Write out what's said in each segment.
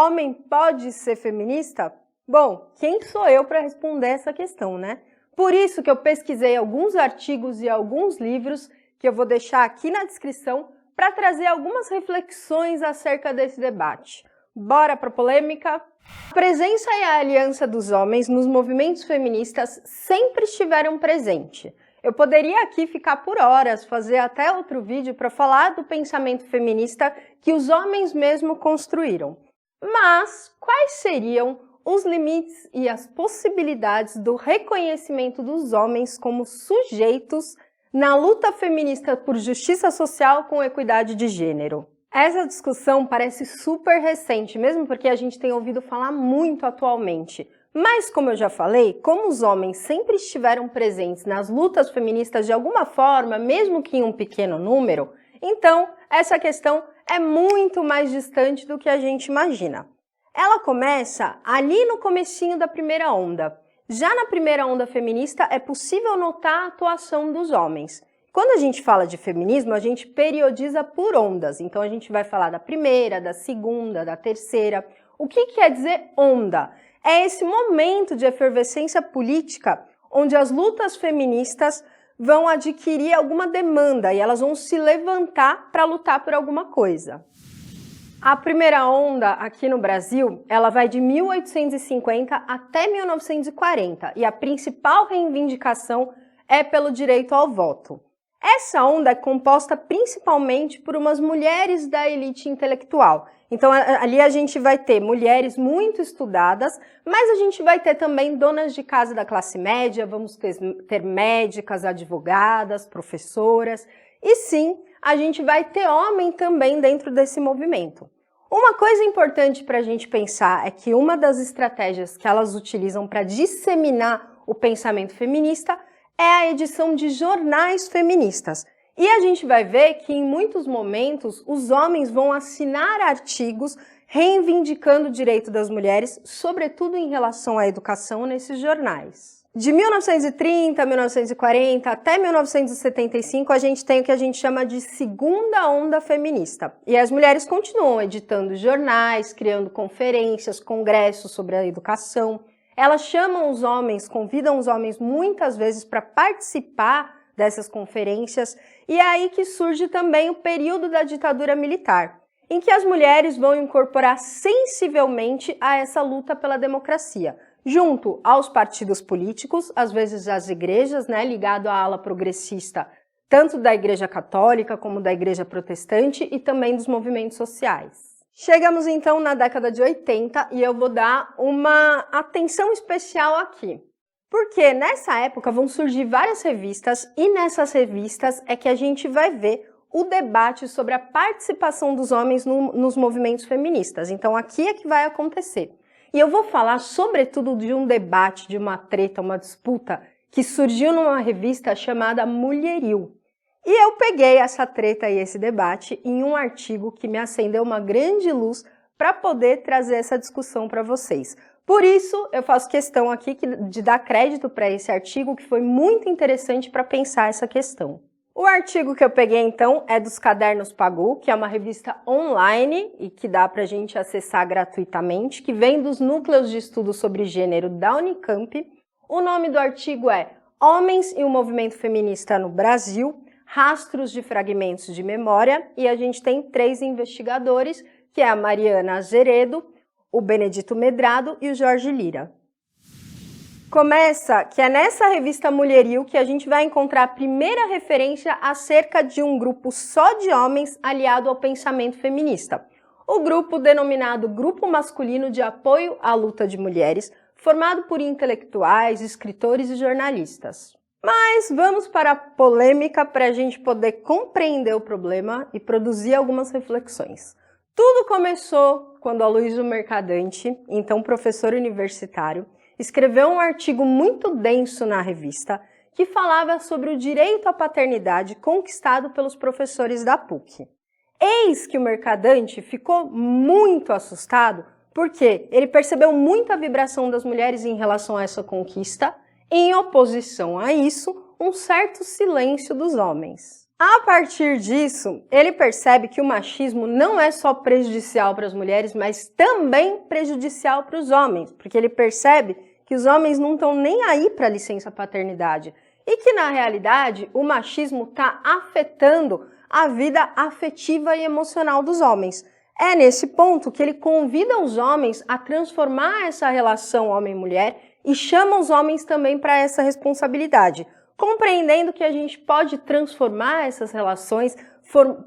Homem pode ser feminista? Bom, quem sou eu para responder essa questão, né? Por isso que eu pesquisei alguns artigos e alguns livros que eu vou deixar aqui na descrição para trazer algumas reflexões acerca desse debate. Bora para a polêmica? A presença e a aliança dos homens nos movimentos feministas sempre estiveram presentes. Eu poderia aqui ficar por horas, fazer até outro vídeo para falar do pensamento feminista que os homens mesmo construíram. Mas quais seriam os limites e as possibilidades do reconhecimento dos homens como sujeitos na luta feminista por justiça social com equidade de gênero? Essa discussão parece super recente, mesmo porque a gente tem ouvido falar muito atualmente. Mas, como eu já falei, como os homens sempre estiveram presentes nas lutas feministas de alguma forma, mesmo que em um pequeno número, então essa questão é muito mais distante do que a gente imagina. Ela começa ali no comecinho da primeira onda. Já na primeira onda feminista é possível notar a atuação dos homens. Quando a gente fala de feminismo, a gente periodiza por ondas. Então a gente vai falar da primeira, da segunda, da terceira. O que quer dizer onda? É esse momento de efervescência política onde as lutas feministas vão adquirir alguma demanda e elas vão se levantar para lutar por alguma coisa. A primeira onda aqui no Brasil, ela vai de 1850 até 1940 e a principal reivindicação é pelo direito ao voto. Essa onda é composta principalmente por umas mulheres da elite intelectual. Então ali a gente vai ter mulheres muito estudadas, mas a gente vai ter também donas de casa da classe média, vamos ter médicas, advogadas, professoras, e sim, a gente vai ter homem também dentro desse movimento. Uma coisa importante para a gente pensar é que uma das estratégias que elas utilizam para disseminar o pensamento feminista é a edição de jornais feministas. E a gente vai ver que em muitos momentos os homens vão assinar artigos reivindicando o direito das mulheres, sobretudo em relação à educação nesses jornais. De 1930, 1940 até 1975, a gente tem o que a gente chama de segunda onda feminista. E as mulheres continuam editando jornais, criando conferências, congressos sobre a educação. Elas chamam os homens, convidam os homens muitas vezes para participar dessas conferências, e é aí que surge também o período da ditadura militar, em que as mulheres vão incorporar sensivelmente a essa luta pela democracia, junto aos partidos políticos, às vezes às igrejas, ligado à ala progressista, tanto da Igreja Católica como da Igreja Protestante e também dos movimentos sociais. Chegamos então na década de 80 e eu vou dar uma atenção especial aqui. Porque nessa época vão surgir várias revistas e nessas revistas é que a gente vai ver o debate sobre a participação dos homens nos movimentos feministas. Então aqui é que vai acontecer. E eu vou falar sobretudo de um debate, de uma treta, uma disputa que surgiu numa revista chamada Mulheril. E eu peguei essa treta e esse debate em um artigo que me acendeu uma grande luz para poder trazer essa discussão para vocês. Por isso, eu faço questão aqui de dar crédito para esse artigo, que foi muito interessante para pensar essa questão. O artigo que eu peguei, então, é dos Cadernos Pagu, que é uma revista online e que dá para a gente acessar gratuitamente, que vem dos Núcleos de Estudo sobre Gênero da Unicamp. O nome do artigo é Homens e o Movimento Feminista no Brasil, Rastros de Fragmentos de Memória, e a gente tem 3 investigadores, que é a Mariana Azeredo, o Benedito Medrado e o Jorge Lira. Começa que é nessa revista Mulheril que a gente vai encontrar a primeira referência acerca de um grupo só de homens aliado ao pensamento feminista. O grupo denominado Grupo Masculino de Apoio à Luta de Mulheres, formado por intelectuais, escritores e jornalistas. Mas vamos para a polêmica para a gente poder compreender o problema e produzir algumas reflexões. Tudo começou quando Aloysio Mercadante, então professor universitário, escreveu um artigo muito denso na revista que falava sobre o direito à paternidade conquistado pelos professores da PUC. Eis que o Mercadante ficou muito assustado porque ele percebeu muito a vibração das mulheres em relação a essa conquista e, em oposição a isso, um certo silêncio dos homens. A partir disso, ele percebe que o machismo não é só prejudicial para as mulheres, mas também prejudicial para os homens, porque ele percebe que os homens não estão nem aí para a licença paternidade e que, na realidade, o machismo está afetando a vida afetiva e emocional dos homens. É nesse ponto que ele convida os homens a transformar essa relação homem-mulher e chama os homens também para essa responsabilidade, compreendendo que a gente pode transformar essas relações,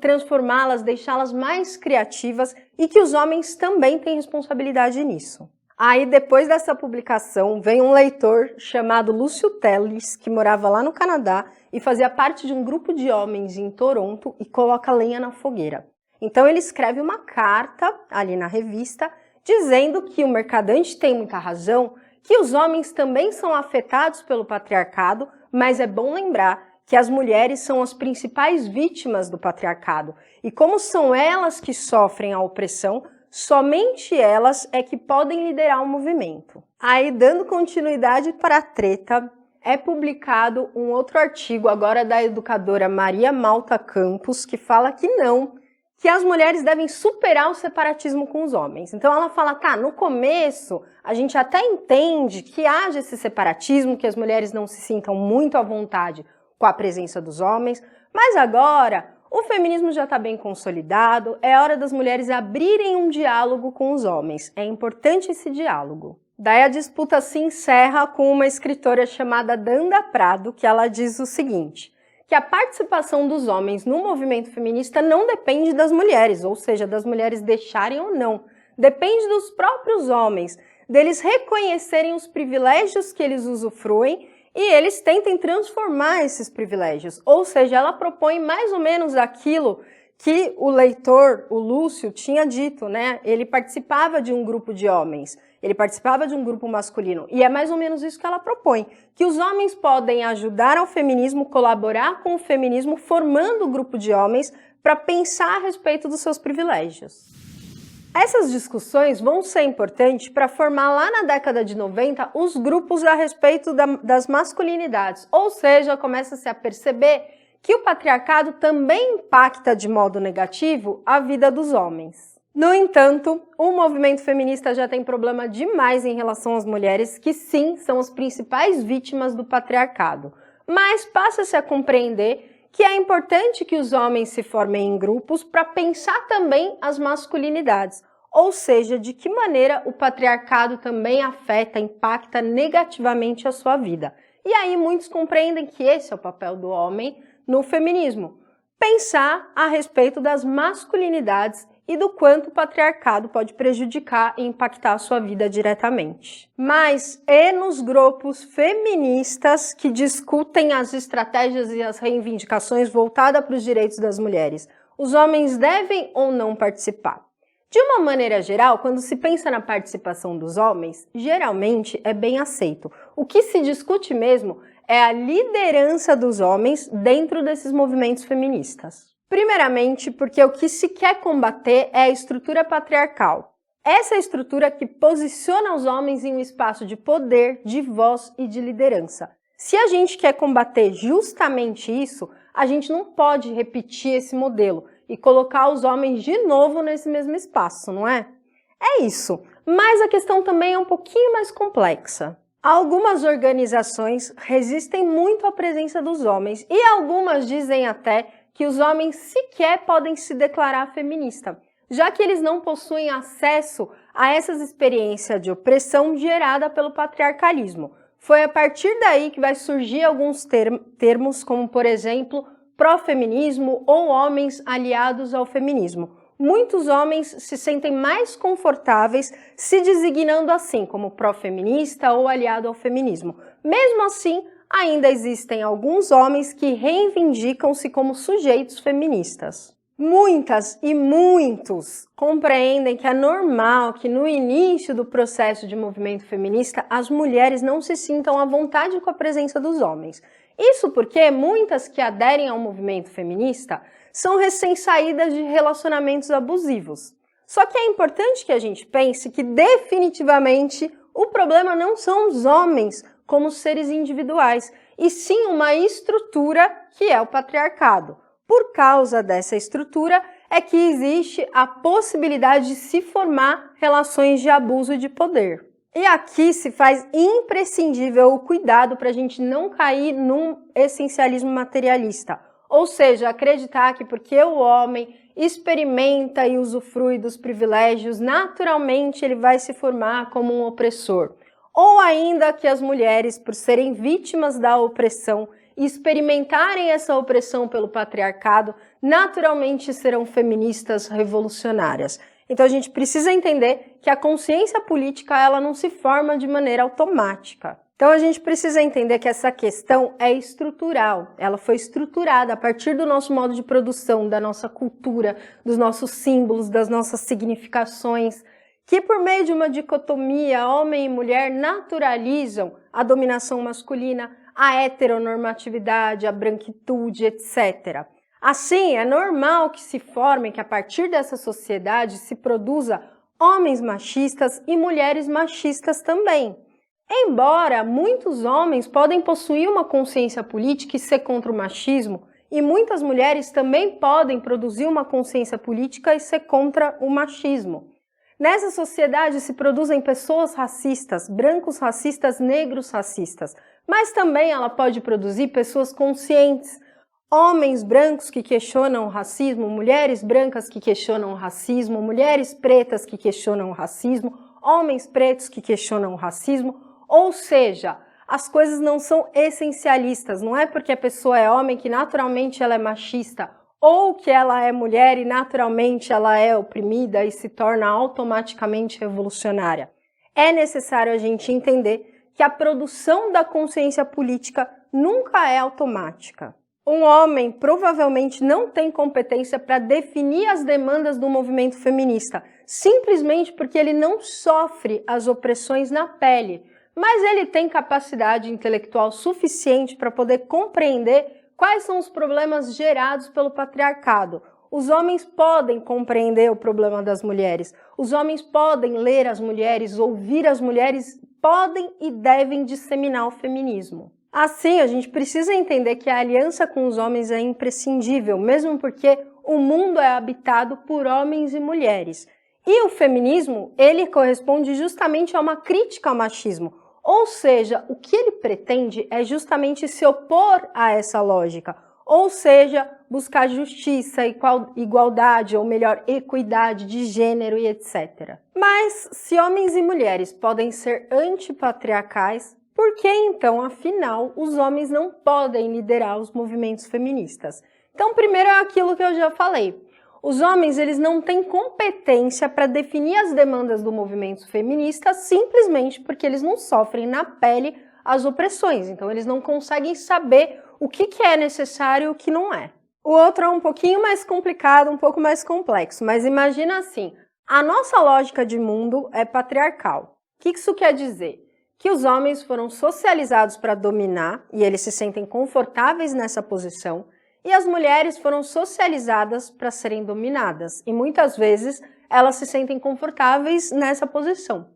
transformá-las, deixá-las mais criativas e que os homens também têm responsabilidade nisso. Aí, depois dessa publicação, vem um leitor chamado Lúcio Teles, que morava lá no Canadá e fazia parte de um grupo de homens em Toronto e coloca lenha na fogueira. Então, ele escreve uma carta ali na revista dizendo que o mercadante tem muita razão, que os homens também são afetados pelo patriarcado, mas é bom lembrar que as mulheres são as principais vítimas do patriarcado e como são elas que sofrem a opressão, somente elas é que podem liderar o movimento. Aí, dando continuidade para a treta, é publicado um outro artigo agora da educadora Maria Malta Campos, que fala que não, que as mulheres devem superar o separatismo com os homens. Então ela fala, tá, no começo a gente até entende que haja esse separatismo, que as mulheres não se sintam muito à vontade com a presença dos homens, mas agora o feminismo já está bem consolidado, é hora das mulheres abrirem um diálogo com os homens. É importante esse diálogo. Daí a disputa se encerra com uma escritora chamada Danda Prado, que ela diz o seguinte, que a participação dos homens no movimento feminista não depende das mulheres, ou seja, das mulheres deixarem ou não. Depende dos próprios homens, deles reconhecerem os privilégios que eles usufruem e eles tentem transformar esses privilégios. Ou seja, ela propõe mais ou menos aquilo que o leitor, o Lúcio, tinha dito, né? Ele participava de um grupo de homens, ele participava de um grupo masculino, e é mais ou menos isso que ela propõe, que os homens podem ajudar ao feminismo, colaborar com o feminismo, formando o grupo de homens para pensar a respeito dos seus privilégios. Essas discussões vão ser importantes para formar lá na década de 90 os grupos a respeito das masculinidades, ou seja, começa-se a perceber que o patriarcado também impacta de modo negativo a vida dos homens. No entanto, o movimento feminista já tem problema demais em relação às mulheres, que sim, são as principais vítimas do patriarcado. Mas passa-se a compreender que é importante que os homens se formem em grupos para pensar também as masculinidades, ou seja, de que maneira o patriarcado também afeta, impacta negativamente a sua vida. E aí muitos compreendem que esse é o papel do homem no feminismo, pensar a respeito das masculinidades e do quanto o patriarcado pode prejudicar e impactar a sua vida diretamente. Mas é nos grupos feministas que discutem as estratégias e as reivindicações voltadas para os direitos das mulheres. Os homens devem ou não participar? De uma maneira geral, quando se pensa na participação dos homens, geralmente é bem aceito. O que se discute mesmo é a liderança dos homens dentro desses movimentos feministas. Primeiramente, porque o que se quer combater é a estrutura patriarcal. Essa estrutura que posiciona os homens em um espaço de poder, de voz e de liderança. Se a gente quer combater justamente isso, a gente não pode repetir esse modelo e colocar os homens de novo nesse mesmo espaço, não é? É isso, mas a questão também é um pouquinho mais complexa. Algumas organizações resistem muito à presença dos homens e algumas dizem até que os homens sequer podem se declarar feminista, já que eles não possuem acesso a essas experiências de opressão gerada pelo patriarcalismo. Foi a partir daí que vai surgir alguns termos como, por exemplo, pró-feminismo ou homens aliados ao feminismo. Muitos homens se sentem mais confortáveis se designando assim, como pró-feminista ou aliado ao feminismo. Mesmo assim, ainda existem alguns homens que reivindicam-se como sujeitos feministas. Muitas e muitos compreendem que é normal que no início do processo de movimento feminista as mulheres não se sintam à vontade com a presença dos homens. Isso porque muitas que aderem ao movimento feminista são recém-saídas de relacionamentos abusivos. Só que é importante que a gente pense que definitivamente o problema não são os homens como seres individuais, e sim uma estrutura que é o patriarcado. por causa dessa estrutura é que existe a possibilidade de se formar relações de abuso de poder. E aqui se faz imprescindível o cuidado para a gente não cair num essencialismo materialista, ou seja, acreditar que porque o homem experimenta e usufrui dos privilégios, naturalmente ele vai se formar como um opressor. Ou ainda que as mulheres, por serem vítimas da opressão e experimentarem essa opressão pelo patriarcado, naturalmente serão feministas revolucionárias. Então a gente precisa entender que a consciência política ela não se forma de maneira automática. Então a gente precisa entender que essa questão é estrutural, ela foi estruturada a partir do nosso modo de produção, da nossa cultura, dos nossos símbolos, das nossas significações, que por meio de uma dicotomia homem e mulher naturalizam a dominação masculina, a heteronormatividade, a branquitude, etc. Assim, é normal que se formem, que a partir dessa sociedade se produza homens machistas e mulheres machistas também. Embora muitos homens podem possuir uma consciência política e ser contra o machismo, e muitas mulheres também podem produzir uma consciência política e ser contra o machismo. Nessa sociedade se produzem pessoas racistas, brancos racistas, negros racistas, mas também ela pode produzir pessoas conscientes, homens brancos que questionam o racismo, mulheres brancas que questionam o racismo, mulheres pretas que questionam o racismo, homens pretos que questionam o racismo, ou seja, as coisas não são essencialistas, não é porque a pessoa é homem que naturalmente ela é machista, ou que ela é mulher e naturalmente ela é oprimida e se torna automaticamente revolucionária. É necessário a gente entender que a produção da consciência política nunca é automática. Um homem provavelmente não tem competência para definir as demandas do movimento feminista, simplesmente porque ele não sofre as opressões na pele, mas ele tem capacidade intelectual suficiente para poder compreender quais são os problemas gerados pelo patriarcado. Os homens podem compreender o problema das mulheres, os homens podem ler as mulheres, ouvir as mulheres, podem e devem disseminar o feminismo. Assim, a gente precisa entender que a aliança com os homens é imprescindível, mesmo porque o mundo é habitado por homens e mulheres. E o feminismo, ele corresponde justamente a uma crítica ao machismo, ou seja, o que ele pretende é justamente se opor a essa lógica, ou seja, buscar justiça, igualdade, ou melhor, equidade de gênero e etc. Mas, se homens e mulheres podem ser antipatriarcais, por que então, afinal, os homens não podem liderar os movimentos feministas? Então, primeiro é aquilo que eu já falei. Os homens eles não têm competência para definir as demandas do movimento feminista simplesmente porque eles não sofrem na pele as opressões. Então, eles não conseguem saber o que é necessário e o que não é. O outro é um pouquinho mais complicado, um pouco mais complexo, mas imagina assim, a nossa lógica de mundo é patriarcal. O que isso quer dizer? Que os homens foram socializados para dominar e eles se sentem confortáveis nessa posição, e as mulheres foram socializadas para serem dominadas, e muitas vezes elas se sentem confortáveis nessa posição.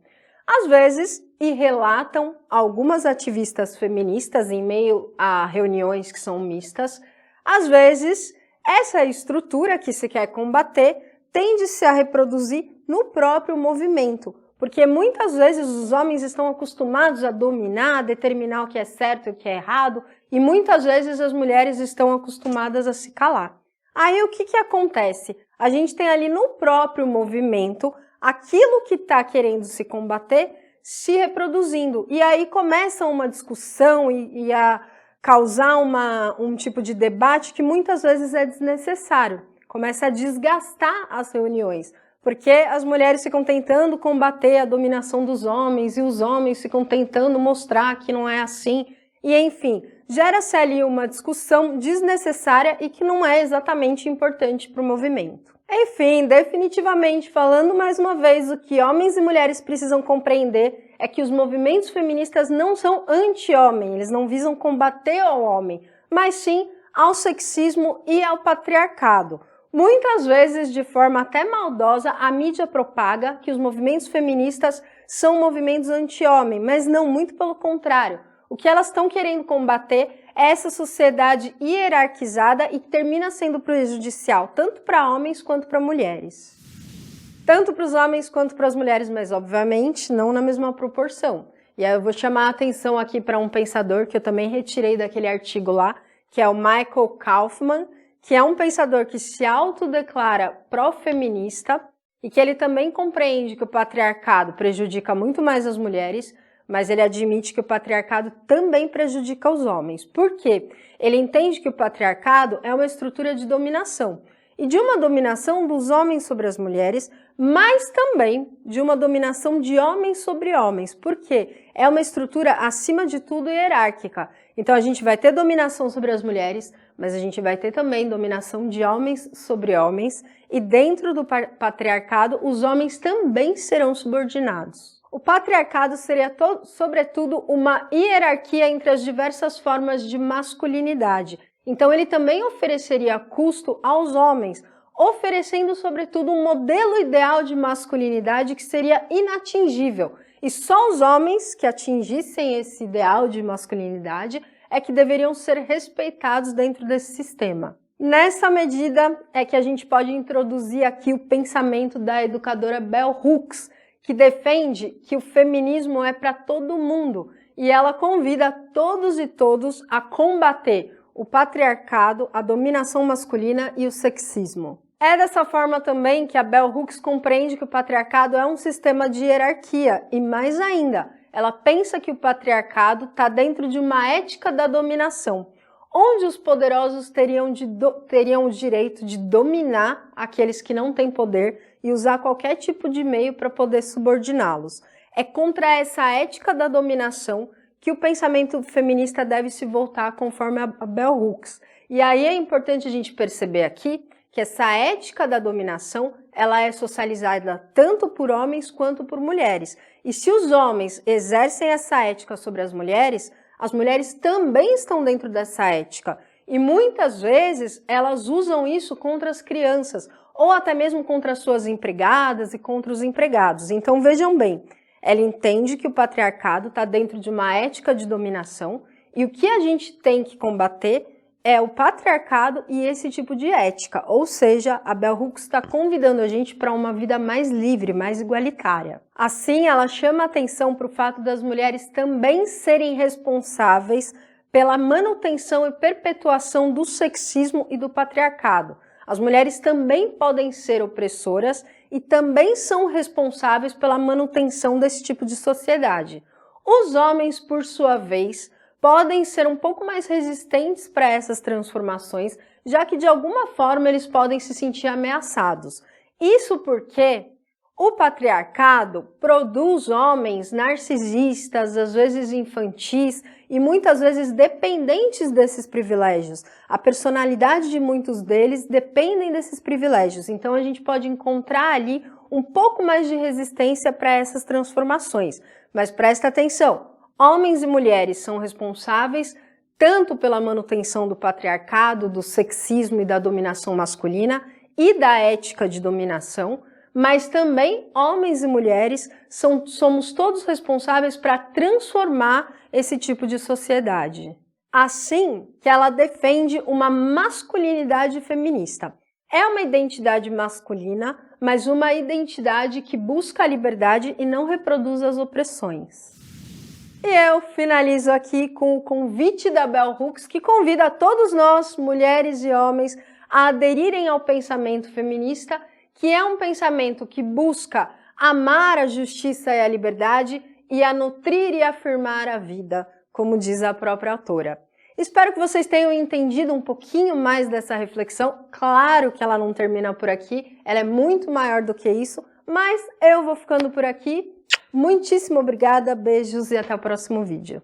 Às vezes, e relatam algumas ativistas feministas em meio a reuniões que são mistas, às vezes essa estrutura que se quer combater tende-se a reproduzir no próprio movimento, porque muitas vezes os homens estão acostumados a dominar, a determinar o que é certo e o que é errado, e muitas vezes as mulheres estão acostumadas a se calar. Aí o que acontece? A gente tem ali no próprio movimento aquilo que está querendo se combater se reproduzindo, e aí começa uma discussão e a causar um tipo de debate que muitas vezes é desnecessário, começa a desgastar as reuniões. Porque as mulheres ficam tentando combater a dominação dos homens e os homens ficam tentando mostrar que não é assim. E, enfim, gera-se ali uma discussão desnecessária e que não é exatamente importante para o movimento. Enfim, definitivamente, falando mais uma vez, o que homens e mulheres precisam compreender é que os movimentos feministas não são anti-homem, eles não visam combater ao homem, mas sim ao sexismo e ao patriarcado. Muitas vezes, de forma até maldosa, a mídia propaga que os movimentos feministas são movimentos anti-homem, mas não, muito pelo contrário. O que elas estão querendo combater é essa sociedade hierarquizada e que termina sendo prejudicial tanto para homens quanto para mulheres. Tanto para os homens quanto para as mulheres, mas obviamente não na mesma proporção. E aí eu vou chamar a atenção aqui para um pensador que eu também retirei daquele artigo lá, que é o Michael Kaufman, que é um pensador que se autodeclara pró-feminista e que ele também compreende que o patriarcado prejudica muito mais as mulheres, mas ele admite que o patriarcado também prejudica os homens. Por quê? Ele entende que o patriarcado é uma estrutura de dominação, e de uma dominação dos homens sobre as mulheres, mas também de uma dominação de homens sobre homens. Por quê? É uma estrutura, acima de tudo, hierárquica. Então a gente vai ter dominação sobre as mulheres, mas a gente vai ter também dominação de homens sobre homens, e dentro do patriarcado, os homens também serão subordinados. O patriarcado seria, sobretudo, uma hierarquia entre as diversas formas de masculinidade. Então ele também ofereceria custo aos homens, oferecendo, sobretudo, um modelo ideal de masculinidade que seria inatingível. E só os homens que atingissem esse ideal de masculinidade é que deveriam ser respeitados dentro desse sistema. Nessa medida é que a gente pode introduzir aqui o pensamento da educadora Bell Hooks, que defende que o feminismo é para todo mundo e ela convida todos e todos a combater o patriarcado, a dominação masculina e o sexismo. É dessa forma também que a Bell Hooks compreende que o patriarcado é um sistema de hierarquia e, mais ainda, ela pensa que o patriarcado está dentro de uma ética da dominação, onde os poderosos teriam o direito de dominar aqueles que não têm poder e usar qualquer tipo de meio para poder subordiná-los. É contra essa ética da dominação que o pensamento feminista deve se voltar conforme a Bell Hooks. E aí é importante a gente perceber aqui que essa ética da dominação, ela é socializada tanto por homens quanto por mulheres. E se os homens exercem essa ética sobre as mulheres também estão dentro dessa ética. E muitas vezes elas usam isso contra as crianças, ou até mesmo contra as suas empregadas e contra os empregados. Então vejam bem, ela entende que o patriarcado está dentro de uma ética de dominação e o que a gente tem que combater é o patriarcado e esse tipo de ética. Ou seja, a Bell Hooks está convidando a gente para uma vida mais livre, mais igualitária. Assim, ela chama a atenção para o fato das mulheres também serem responsáveis pela manutenção e perpetuação do sexismo e do patriarcado. As mulheres também podem ser opressoras e também são responsáveis pela manutenção desse tipo de sociedade. Os homens, por sua vez, podem ser um pouco mais resistentes para essas transformações, já que de alguma forma eles podem se sentir ameaçados. Isso porque o patriarcado produz homens narcisistas, às vezes infantis e muitas vezes dependentes desses privilégios. A personalidade de muitos deles dependem desses privilégios, então a gente pode encontrar ali um pouco mais de resistência para essas transformações. Mas presta atenção, homens e mulheres são responsáveis tanto pela manutenção do patriarcado, do sexismo e da dominação masculina e da ética de dominação, mas também homens e mulheres somos todos responsáveis para transformar esse tipo de sociedade. Assim que ela defende uma masculinidade feminista. É uma identidade masculina, mas uma identidade que busca a liberdade e não reproduz as opressões. E eu finalizo aqui com o convite da Bell Hooks, que convida todos nós, mulheres e homens, a aderirem ao pensamento feminista, que é um pensamento que busca amar a justiça e a liberdade e a nutrir e afirmar a vida, como diz a própria autora. Espero que vocês tenham entendido um pouquinho mais dessa reflexão. Claro que ela não termina por aqui, ela é muito maior do que isso, mas eu vou ficando por aqui. Muitíssimo obrigada, beijos e até o próximo vídeo.